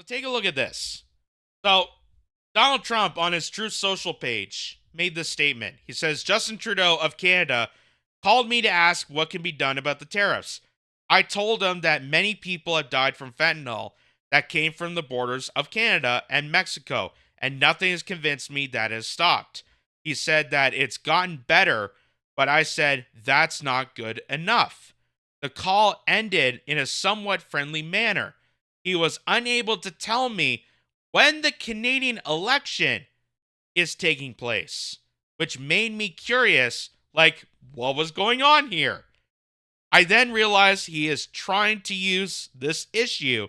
So take a look at this. So Donald Trump on his Truth Social page made this statement. He says Justin Trudeau of Canada called me to ask what can be done about the tariffs. I told him that many people have died from fentanyl that came from the borders of Canada and Mexico, and nothing has convinced me that has stopped. He said that it's gotten better, but I said that's not good enough. The call ended in a somewhat friendly manner. He was unable to tell me when the Canadian election is taking place, which made me curious, like, what was going on here? I then realized he is trying to use this issue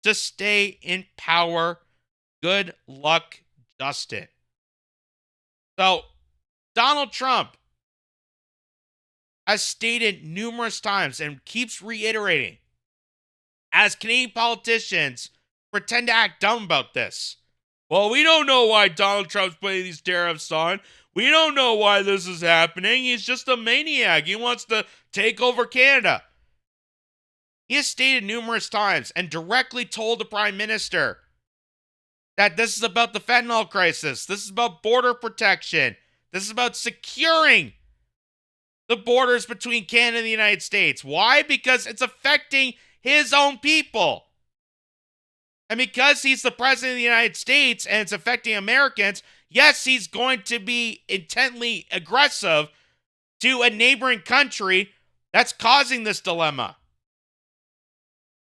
to stay in power. Good luck, Justin. So, Donald Trump has stated numerous times and keeps reiterating, as Canadian politicians pretend to act dumb about this. Well, we don't know why Donald Trump's putting these tariffs on. We don't know why this is happening. He's just a maniac. He wants to take over Canada. He has stated numerous times and directly told the Prime Minister that this is about the fentanyl crisis. This is about border protection. This is about securing the borders between Canada and the United States. Why? Because it's affecting his own people. And because he's the president of the United States and it's affecting Americans, yes, he's going to be intently aggressive to a neighboring country that's causing this dilemma.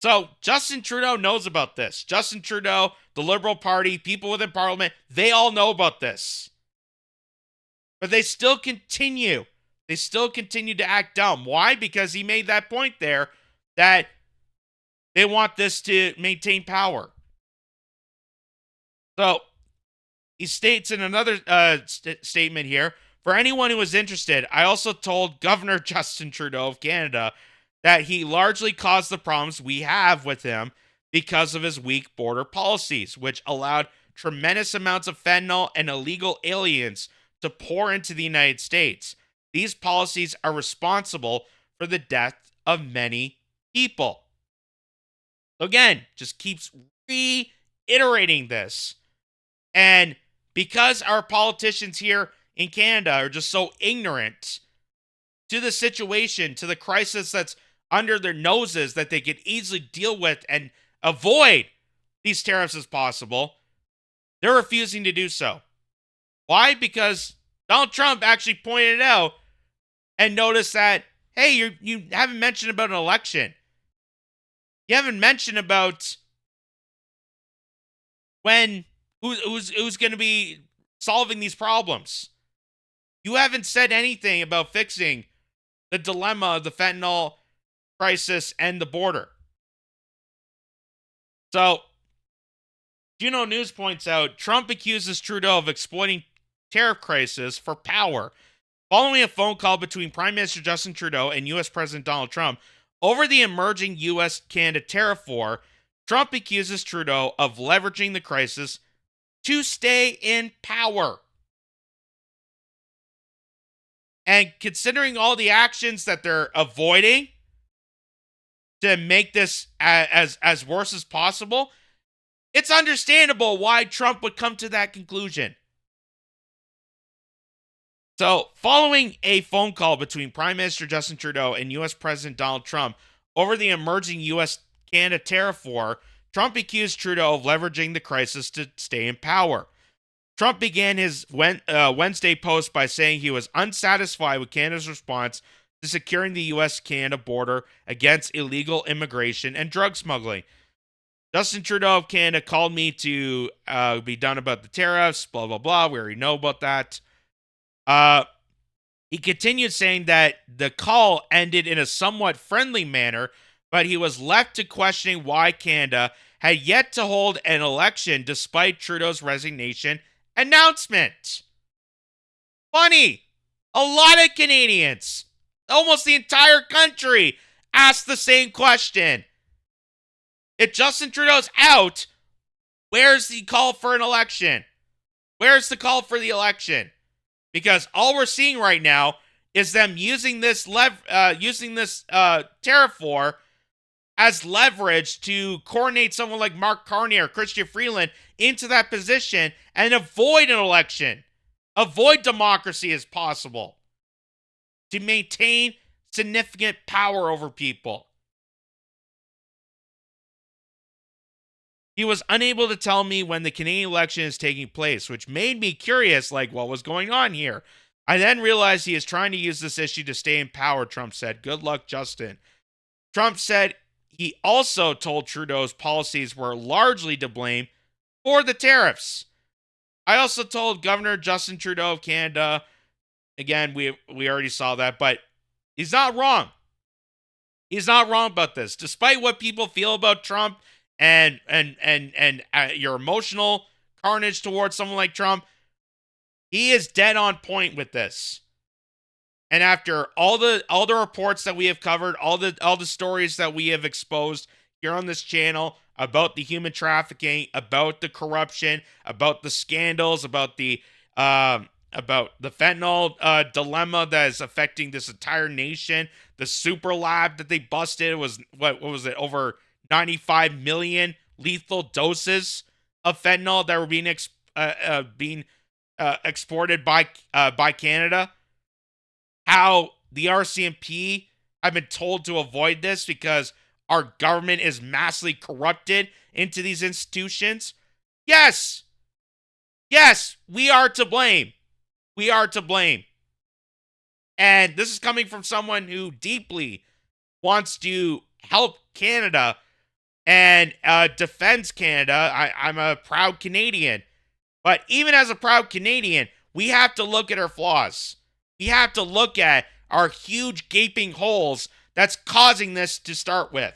So Justin Trudeau knows about this. Justin Trudeau, the Liberal Party, people within Parliament, they all know about this. But they still continue. They still continue to act dumb. Why? Because he made that point there that they want this to maintain power. So he states in another statement here, for anyone who is interested, I also told Governor Justin Trudeau of Canada that he largely caused the problems we have with him because of his weak border policies, which allowed tremendous amounts of fentanyl and illegal aliens to pour into the United States. These policies are responsible for the death of many people. Again, just keeps reiterating this. And because our politicians here in Canada are just so ignorant to the situation, to the crisis that's under their noses that they could easily deal with and avoid these tariffs as possible, they're refusing to do so. Why? Because Donald Trump actually pointed out and noticed that, hey, you haven't mentioned about an election. You haven't mentioned about when who's going to be solving these problems. You haven't said anything about fixing the dilemma of the fentanyl crisis and the border. So, Juno News points out, Trump accuses Trudeau of exploiting tariff crisis for power. Following a phone call between Prime Minister Justin Trudeau and U.S. President Donald Trump over the emerging U.S.-Canada tariff war, Trump accuses Trudeau of leveraging the crisis to stay in power. And considering all the actions that they're avoiding to make this as worse as possible, it's understandable why Trump would come to that conclusion. So, following a phone call between Prime Minister Justin Trudeau and U.S. President Donald Trump over the emerging U.S.-Canada tariff war, Trump accused Trudeau of leveraging the crisis to stay in power. Trump began his Wednesday post by saying he was unsatisfied with Canada's response to securing the U.S.-Canada border against illegal immigration and drug smuggling. Justin Trudeau of Canada called me to be done about the tariffs, blah, blah, blah. We already know about that. He continued saying that the call ended in a somewhat friendly manner, but he was left to questioning why Canada had yet to hold an election despite Trudeau's resignation announcement. Funny. A lot of Canadians, almost the entire country, asked the same question. If Justin Trudeau's out, where's the call for an election? Where's the call for the election? Because all we're seeing right now is them using this tariff war as leverage to coordinate someone like Mark Carney or Chrystia Freeland into that position and avoid an election, avoid democracy as possible, to maintain significant power over people. He was unable to tell me when the Canadian election is taking place, which made me curious, like, what was going on here? I then realized he is trying to use this issue to stay in power, Trump said. Good luck, Justin. Trump said he also told Trudeau's policies were largely to blame for the tariffs. I also told Governor Justin Trudeau of Canada, again, we already saw that, but he's not wrong. He's not wrong about this. Despite what people feel about Trump and your emotional carnage towards someone like Trump, he is dead on point with this. And after all the reports that we have covered, all the stories that we have exposed here on this channel about the human trafficking, about the corruption, about the scandals, about the fentanyl dilemma that is affecting this entire nation, the super lab that they busted was what was it, over 95 million lethal doses of fentanyl that were being exported by Canada. How the RCMP have been told to avoid this because our government is massively corrupted into these institutions. Yes, we are to blame. We are to blame. And this is coming from someone who deeply wants to help Canada and defends Canada. I'm a proud Canadian. But even as a proud Canadian, we have to look at our flaws. We have to look at our huge gaping holes that's causing this to start with.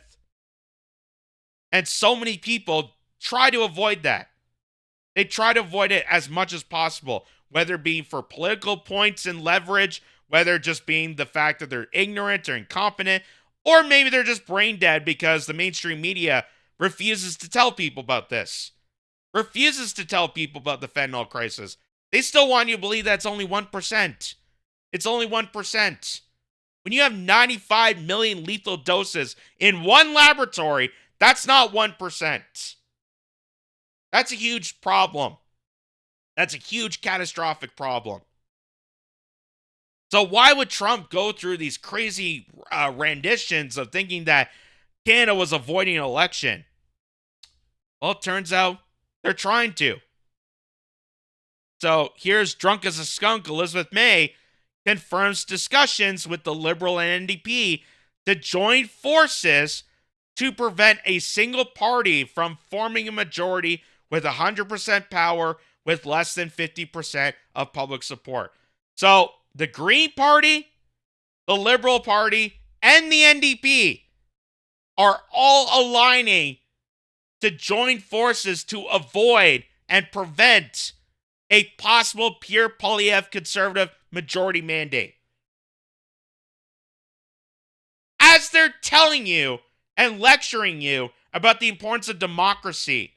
And so many people try to avoid that. They try to avoid it as much as possible, whether it be for political points and leverage, whether just being the fact that they're ignorant or incompetent, or maybe they're just brain dead because the mainstream media refuses to tell people about this. Refuses to tell people about the fentanyl crisis. They still want you to believe that's only 1%. It's only 1%. When you have 95 million lethal doses in one laboratory, that's not 1%. That's a huge problem. That's a huge catastrophic problem. So why would Trump go through these crazy renditions of thinking that Canada was avoiding an election? Well, it turns out they're trying to. So here's drunk as a skunk. Elizabeth May confirms discussions with the Liberal and NDP to join forces to prevent a single party from forming a majority with 100% power with less than 50% of public support. So the Green Party, the Liberal Party, and the NDP are all aligning to join forces to avoid and prevent a possible Pierre Poilievre conservative majority mandate. As they're telling you and lecturing you about the importance of democracy,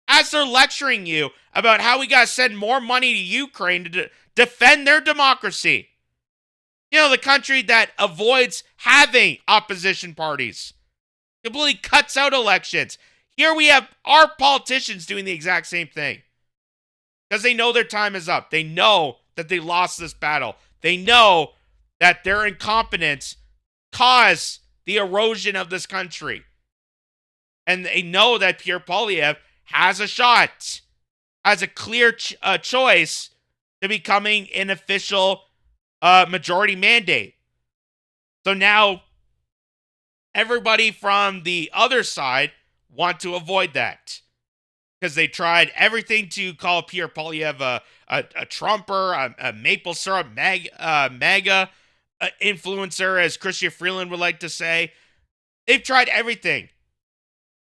as they're lecturing you about how we got to send more money to Ukraine to defend their democracy. You know, the country that avoids having opposition parties, completely cuts out elections. Here we have our politicians doing the exact same thing because they know their time is up. They know that they lost this battle. They know that their incompetence caused the erosion of this country. And they know that Pierre Poilievre has a shot, has a clear choice to becoming an official majority mandate. So now everybody from the other side want to avoid that because they tried everything to call Pierre Poilievre a Trumper, a maple syrup MAGA influencer, as Chrystia Freeland would like to say. They've tried everything.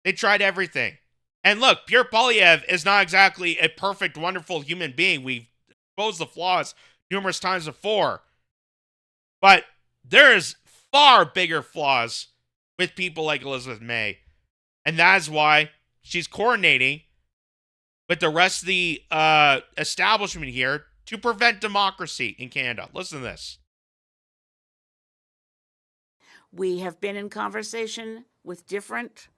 They tried everything. And look, Pierre Poilievre is not exactly a perfect, wonderful human being. We've exposed the flaws numerous times before. But there's far bigger flaws with people like Elizabeth May. And that is why she's coordinating with the rest of the establishment here to prevent democracy in Canada. Listen to this. We have been in conversation with different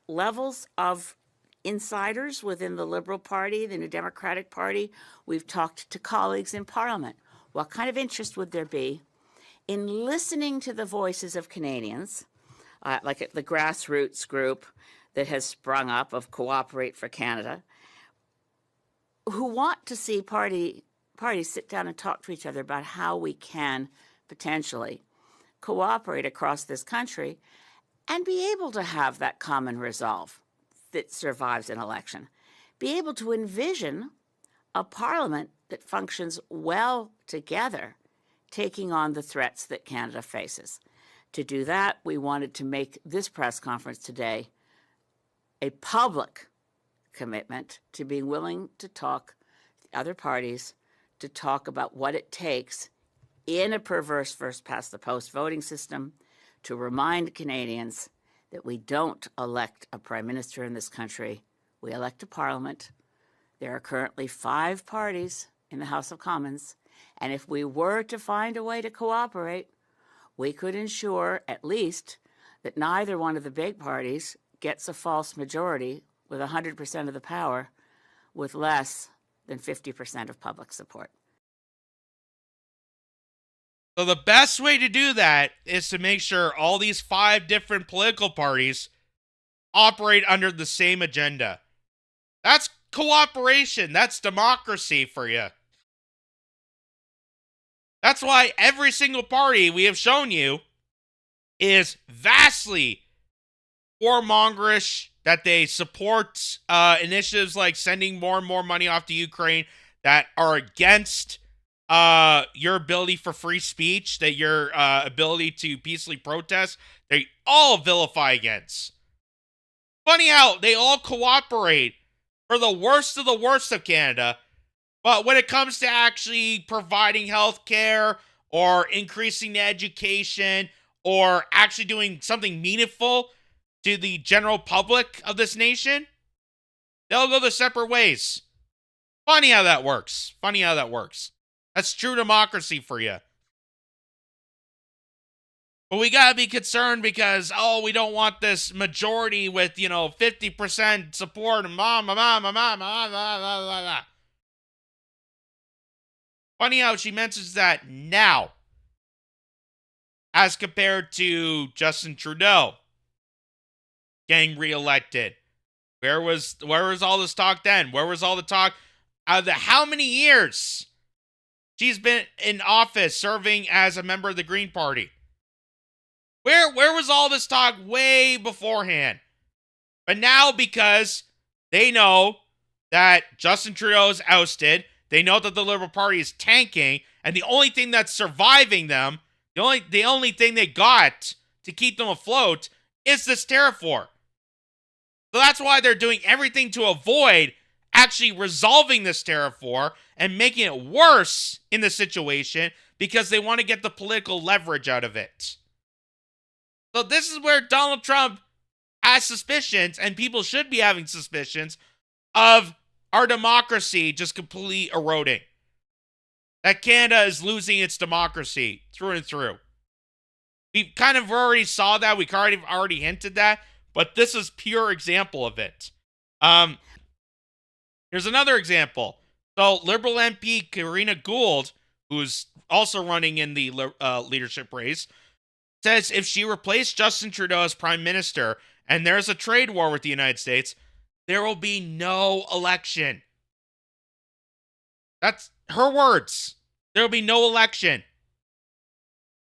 levels of insiders within the Liberal Party, the New Democratic Party. We've talked to colleagues in Parliament. What kind of interest would there be in listening to the voices of Canadians, like the grassroots group that has sprung up of Cooperate for Canada, who want to see parties sit down and talk to each other about how we can potentially cooperate across this country and be able to have that common resolve that survives an election. Be able to envision a parliament that functions well together, taking on the threats that Canada faces. To do that, we wanted to make this press conference today a public commitment to being willing to talk to other parties, to talk about what it takes in a perverse first past the post voting system to remind Canadians that we don't elect a prime minister in this country. We elect a parliament. There are currently 5 parties in the House of Commons, and if we were to find a way to cooperate, we could ensure at least that neither one of the big parties gets a false majority with 100% of the power with less than 50% of public support. So the best way to do that is to make sure all these 5 different political parties operate under the same agenda. That's cooperation. That's democracy for you. That's why every single party we have shown you is vastly warmongerish, that they support initiatives like sending more and more money off to Ukraine that are against your ability for free speech, that your ability to peacefully protest, they all vilify against. Funny how they all cooperate for the worst of Canada, but when it comes to actually providing health care or increasing the education or actually doing something meaningful to the general public of this nation, they'll go their separate ways. Funny how that works. That's true democracy for you. But we gotta be concerned because, we don't want this majority with, 50% support and blah. Funny how she mentions that now, as compared to Justin Trudeau getting reelected. Where was all this talk then? Where was all the talk out of the how many years she's been in office serving as a member of the Green Party? Where was all this talk way beforehand? But now, because they know that Justin Trudeau is ousted, they know that the Liberal Party is tanking, and the only thing that's surviving them, the only thing they got to keep them afloat is this tariff war. So that's why they're doing everything to avoid actually resolving this tariff war and making it worse in the situation because they want to get the political leverage out of it. So this is where Donald Trump has suspicions, and people should be having suspicions, of our democracy just completely eroding. That Canada is losing its democracy through and through. We kind of already saw that. We kind of already hinted that. But this is pure example of it. Here's another example. So Liberal MP Karina Gould, who's also running in the leadership race, says if she replaced Justin Trudeau as prime minister and there's a trade war with the United States, there will be no election. That's her words. There will be no election.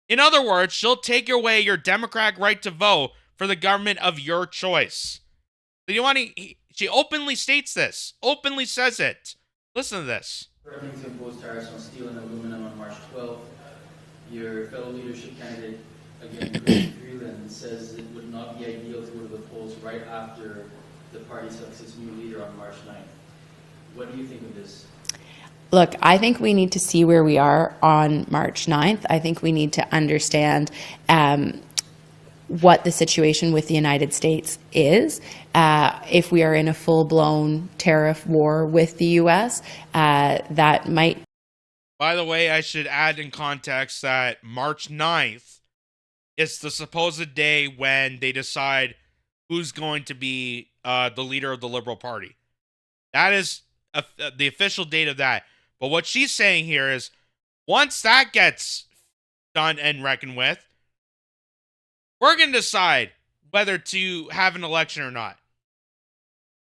In other words, she'll take away your democratic right to vote for the government of your choice. She openly states this. Openly says it. Listen to this. Threatening to impose tariffs on steel and aluminum on March 12th. Your fellow leadership candidate, again, Chris Freeland, says it would not be ideal to go to the polls right after the party selects its new leader on March 9th. What do you think of this? Look, I think we need to see where we are on March 9th. I think we need to understand what the situation with the United States is. If we are in a full-blown tariff war with the U.S., that might... By the way, I should add in context that March 9th It's the supposed day when they decide who's going to be the leader of the Liberal Party. That is the official date of that. But what she's saying here is, once that gets done and reckoned with, we're going to decide whether to have an election or not.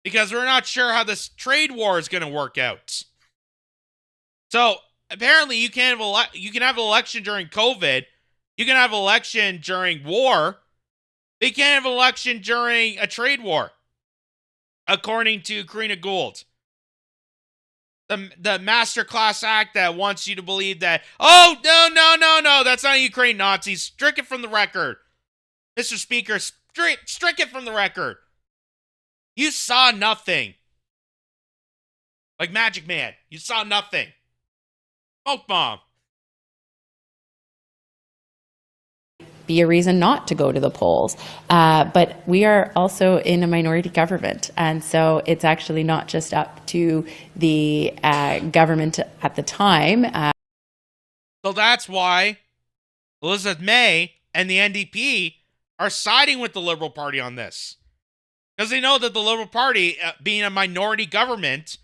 Because we're not sure how this trade war is going to work out. So, apparently you can have an election during COVID. You can have an election during war. But you can't have an election during a trade war, according to Karina Gould. The Masterclass Act that wants you to believe that, oh, no, that's not Ukraine Nazis. Strike it from the record. Mr. Speaker, strike it from the record. You saw nothing. Like Magic Man, you saw nothing. Smoke bomb. Be a reason not to go to the polls. But we are also in a minority government. And so it's actually not just up to the government at the time. So that's why Elizabeth May and the NDP are siding with the Liberal Party on this. Because they know that the Liberal Party, being a minority government,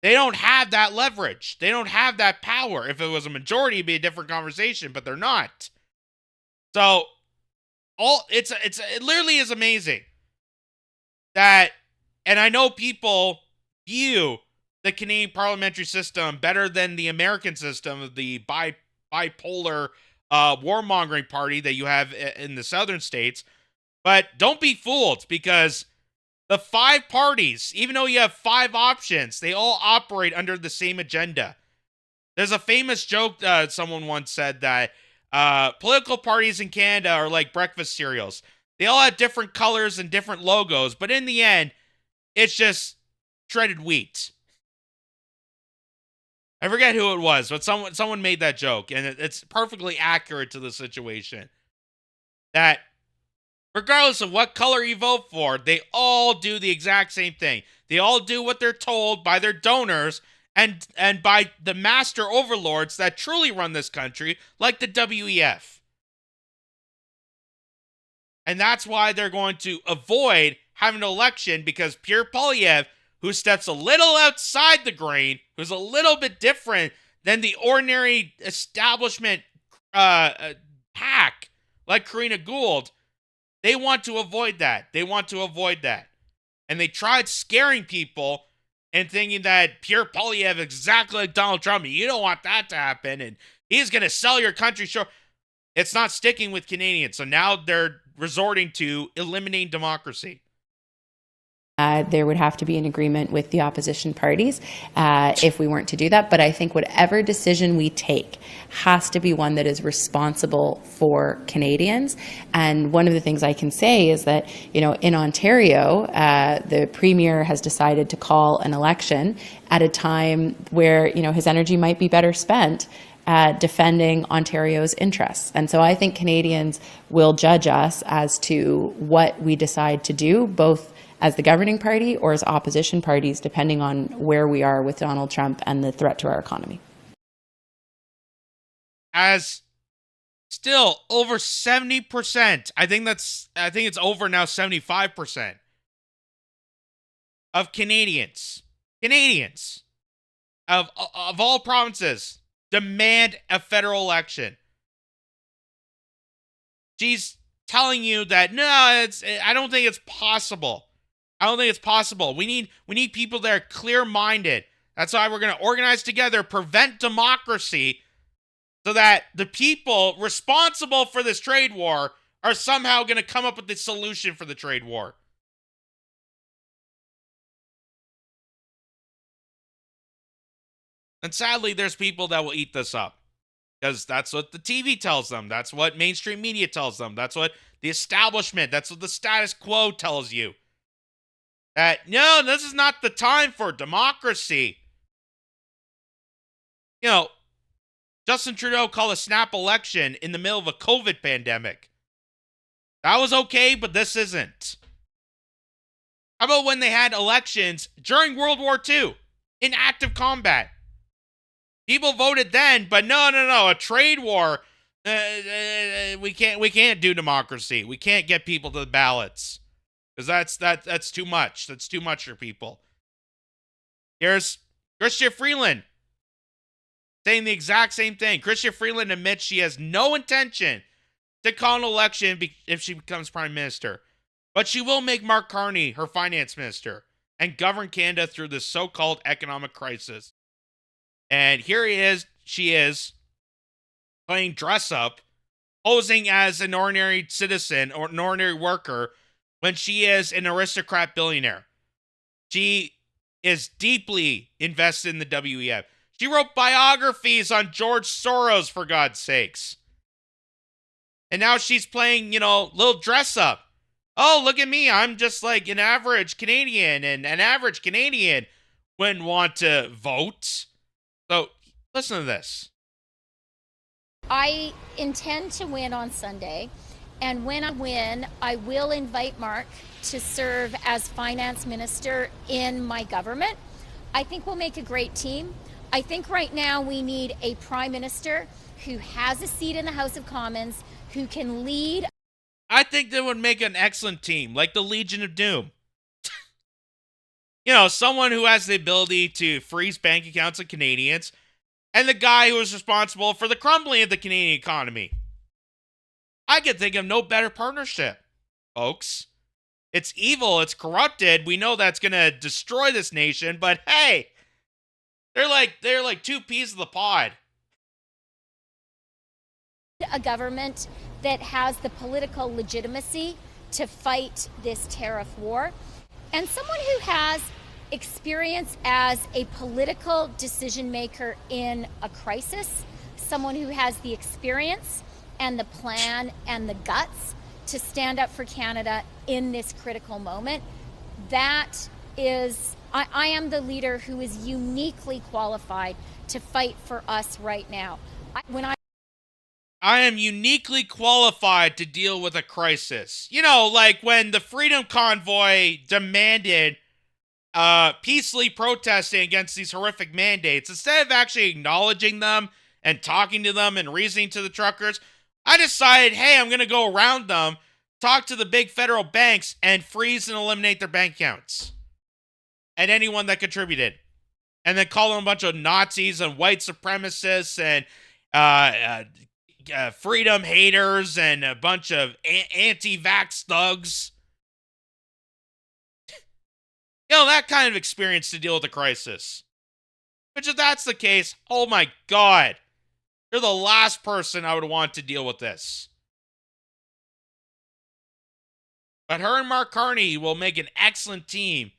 they don't have that leverage. They don't have that power. If it was a majority, it'd be a different conversation, but they're not. So, it literally is amazing that, and I know people view the Canadian parliamentary system better than the American system of the bipolar warmongering party that you have in the southern states. But don't be fooled, because the 5 parties, even though you have 5 options, they all operate under the same agenda. There's a famous joke someone once said that political parties in Canada are like breakfast cereals. They all have different colors and different logos, but in the end, it's just shredded wheat. I forget who it was, but someone made that joke, and it's perfectly accurate to the situation. That regardless of what color you vote for, they all do the exact same thing. They all do what they're told by their donors and by the master overlords that truly run this country, like the WEF. And that's why they're going to avoid having an election, because Pierre Poilievre, who steps a little outside the grain, who's a little bit different than the ordinary establishment hack like Karina Gould, they want to avoid that. And they tried scaring people and thinking that Pierre Poilievre is exactly like Donald Trump. You don't want that to happen, and he's going to sell your country short. It's not sticking with Canadians, so now they're resorting to eliminating democracy. There would have to be an agreement with the opposition parties if we weren't to do that. But I think whatever decision we take has to be one that is responsible for Canadians. And one of the things I can say is that, in Ontario, the Premier has decided to call an election at a time where, his energy might be better spent defending Ontario's interests. And so I think Canadians will judge us as to what we decide to do, both as the governing party or as opposition parties, depending on where we are with Donald Trump and the threat to our economy. As still over 70%, I think it's over now 75% of Canadians of all provinces demand a federal election. She's telling you that I don't think it's possible. We need people that are clear-minded. That's why we're going to organize together, prevent democracy, so that the people responsible for this trade war are somehow going to come up with the solution for the trade war. And sadly, there's people that will eat this up, because that's what the TV tells them. That's what mainstream media tells them. That's what the establishment, that's what the status quo tells you. That, no, this is not the time for democracy. Justin Trudeau called a snap election in the middle of a COVID pandemic. That was okay, but this isn't. How about when they had elections during World War II in active combat? People voted then, but no, a trade war We can't do democracy. We can't get people to the ballots because that's too much. That's too much for people. Here's Chrystia Freeland saying the exact same thing. Chrystia Freeland admits she has no intention to call an election if she becomes prime minister, but she will make Mark Carney her finance minister and govern Canada through this so-called economic crisis. And here she is, playing dress up, posing as an ordinary citizen or an ordinary worker when she is an aristocrat billionaire. She is deeply invested in the WEF. She wrote biographies on George Soros, for God's sakes. And now she's playing, little dress up. Oh, look at me. I'm just like an average Canadian, and an average Canadian wouldn't want to vote. So listen to this. I intend to win on Sunday, and when I win, I will invite Mark to serve as finance minister in my government. I think we'll make a great team. I think right now we need a prime minister who has a seat in the House of Commons, who can lead. I think they would make an excellent team, like the Legion of Doom. Someone who has the ability to freeze bank accounts of Canadians, and the guy who is responsible for the crumbling of the Canadian economy. I can think of no better partnership, folks. It's evil, it's corrupted. We know that's going to destroy this nation, but hey, they're like two peas of the pod. A government that has the political legitimacy to fight this tariff war, and someone who has experience as a political decision maker in a crisis, someone who has the experience and the plan and the guts to stand up for Canada in this critical moment. That is, I am the leader who is uniquely qualified to fight for us right now. I am uniquely qualified to deal with a crisis. Like when the Freedom Convoy demanded peacefully protesting against these horrific mandates, instead of actually acknowledging them and talking to them and reasoning to the truckers, I decided, hey, I'm going to go around them, talk to the big federal banks, and freeze and eliminate their bank accounts and anyone that contributed. And then call them a bunch of Nazis and white supremacists and freedom haters and a bunch of anti-vax thugs. That kind of experience to deal with a crisis. Which if that's the case, oh my God, you're the last person I would want to deal with this. But her and Mark Carney will make an excellent team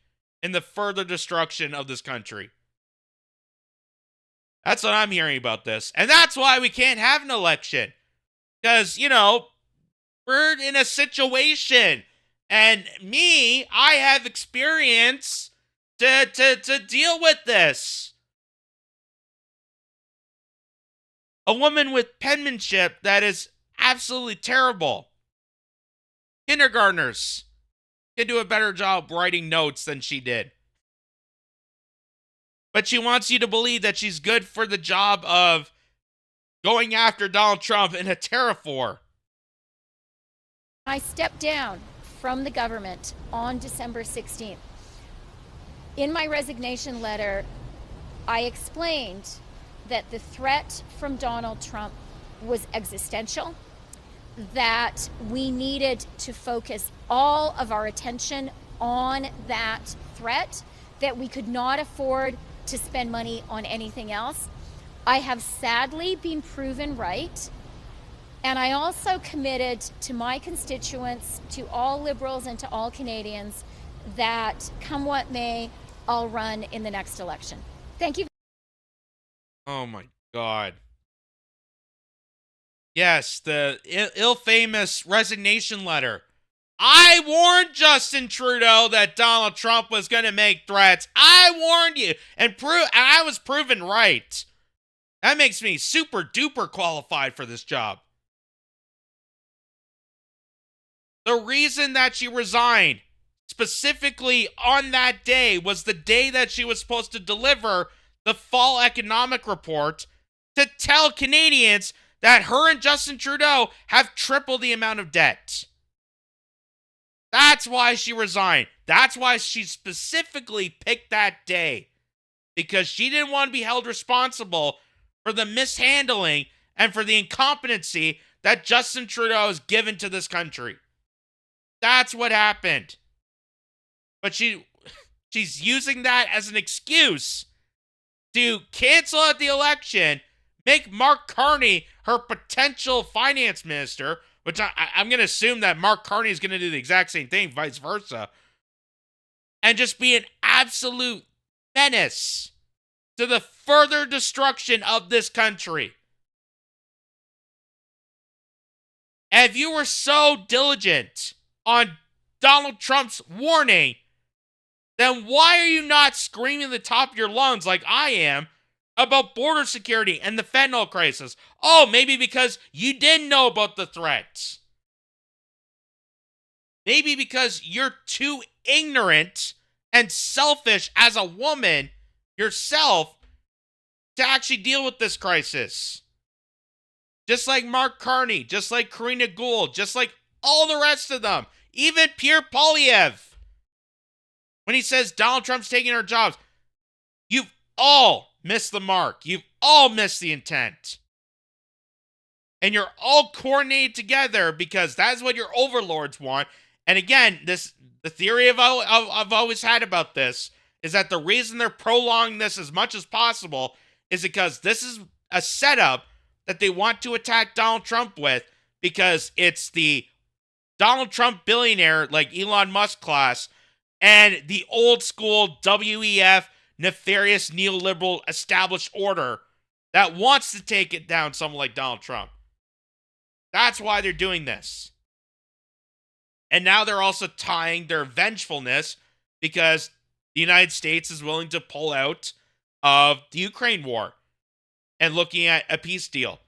in the further destruction of this country. That's what I'm hearing about this. And that's why we can't have an election. Because, we're in a situation. And I have experience to deal with this. A woman with penmanship that is absolutely terrible. Kindergartners can do a better job writing notes than she did. But she wants you to believe that she's good for the job of going after Donald Trump in a tariff war. I stepped down from the government on December 16th. In my resignation letter, I explained that the threat from Donald Trump was existential, that we needed to focus all of our attention on that threat, that we could not afford to spend money on anything else. I have sadly been proven right. And I also committed to my constituents, to all Liberals and to all Canadians, that come what may, I'll run in the next election. Thank you. Oh my God. Yes, the ill-famous resignation letter. I warned Justin Trudeau that Donald Trump was going to make threats. I warned you, and I was proven right. That makes me super duper qualified for this job. The reason that she resigned specifically on that day was the day that she was supposed to deliver the fall economic report to tell Canadians that her and Justin Trudeau have tripled the amount of debt. That's why she resigned. That's why she specifically picked that day. Because she didn't want to be held responsible for the mishandling and for the incompetency that Justin Trudeau has given to this country. That's what happened. But she's using that as an excuse to cancel out the election, make Mark Carney her potential finance minister, which I'm going to assume that Mark Carney is going to do the exact same thing, vice versa, and just be an absolute menace to the further destruction of this country. And if you were so diligent on Donald Trump's warning, then why are you not screaming at the top of your lungs like I am about border security and the fentanyl crisis? Oh, maybe because you didn't know about the threats. Maybe because you're too ignorant and selfish as a woman yourself to actually deal with this crisis. Just like Mark Carney, just like Karina Gould, just like all the rest of them. Even Pierre Poilievre. When he says Donald Trump's taking our jobs, you've all missed the mark. You've all missed the intent. And you're all coordinated together because that's what your overlords want. And again, the theory I've always had about this is that the reason they're prolonging this as much as possible is because this is a setup that they want to attack Donald Trump with, because it's the Donald Trump billionaire like Elon Musk class and the old school WEF nefarious neoliberal established order that wants to take it down someone like Donald Trump. That's why they're doing this. And now they're also tying their vengefulness because the United States is willing to pull out of the Ukraine war and looking at a peace deal.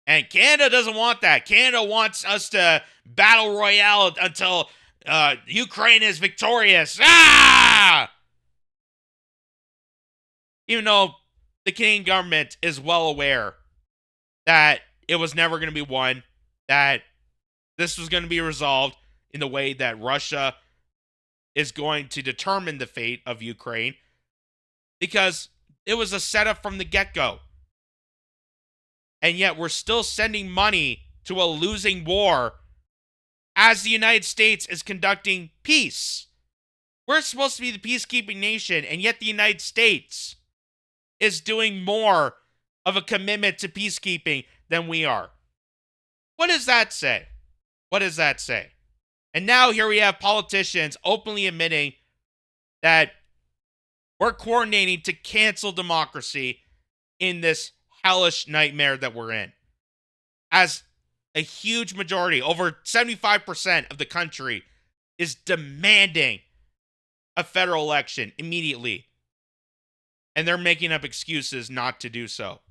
And Canada doesn't want that. Canada wants us to battle royale until Ukraine is victorious. Ah! Even though the Canadian government is well aware that it was never going to be won, that this was going to be resolved in the way that Russia is going to determine the fate of Ukraine, because it was a setup from the get-go. And yet we're still sending money to a losing war as the United States is conducting peace. We're supposed to be the peacekeeping nation, and yet the United States is doing more of a commitment to peacekeeping than we are. What does that say? What does that say? And now here we have politicians openly admitting that we're coordinating to cancel democracy in this hellish nightmare that we're in. As a huge majority, over 75% of the country, is demanding a federal election immediately. And they're making up excuses not to do so.